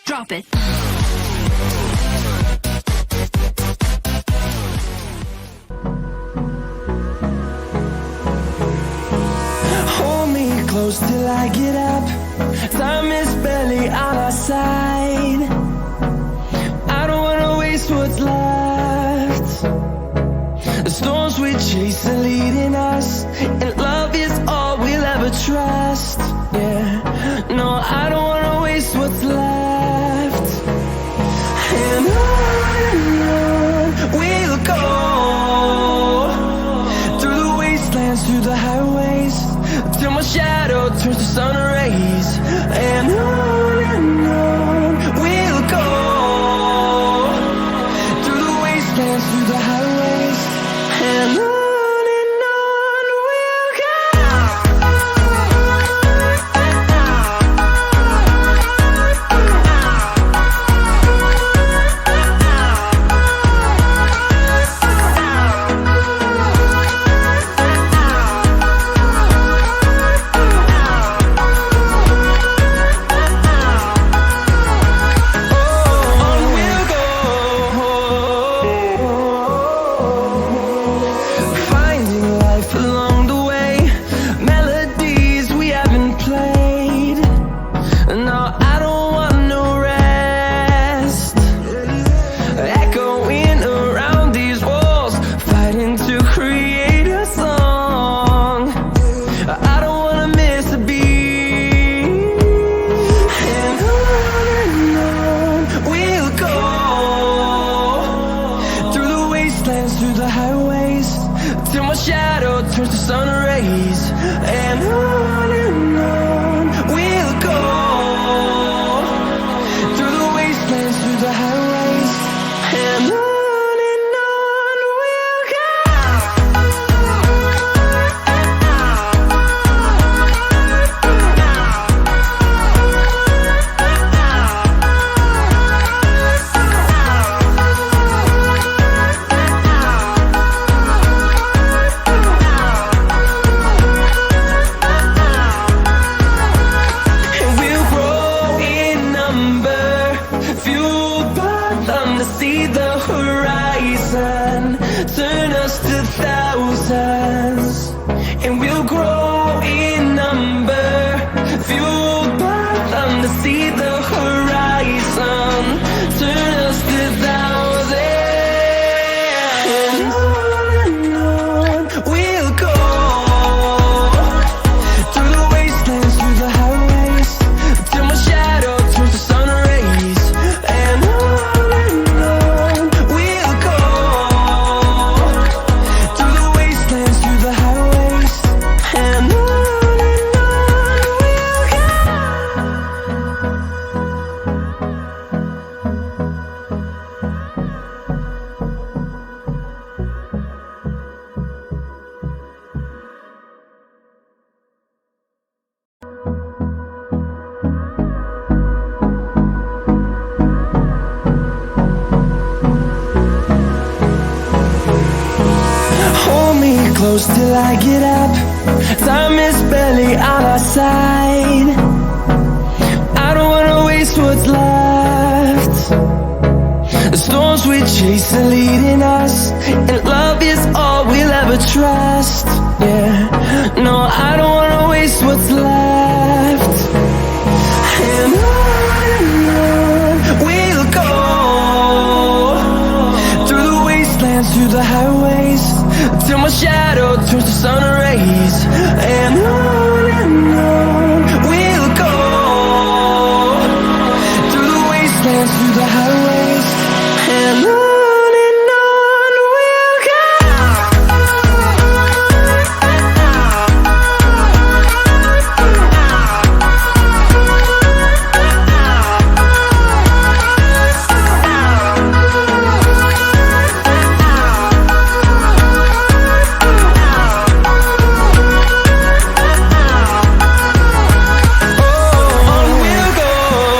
Drop it. Hold me close till I get up. Time is barely on our side. I don't wanna waste what's left. The storms we chase are leading us, and love is all we'll ever trust. Yeah, no, I don't wanna waste what's left. And on we'll go, through the wastelands, through the highways, till my shadow turns to sun rays. And on we'll go, through the wastelands, through the highways, and on we'll go. Through the highways, till my shadow turns to sun rays. And on we'll go, through the wastelands, through the highways, and on we'll go. See the horizon, turn us to thousands, and we'll grow in number, fueled by them. To see the horizon, turn us to thousands, and on we'll go, through the wastelands, through the highways, till my shadow turns to sun rays. And close till I get up. Time is barely on our side. I don't wanna waste what's left. The storms we chase are leading us, and love is all we'll ever trust. Yeah, no, I don't wanna waste what's left. And on we'll go, through the wastelands, through the highways, till my shadow turns to sun rays. And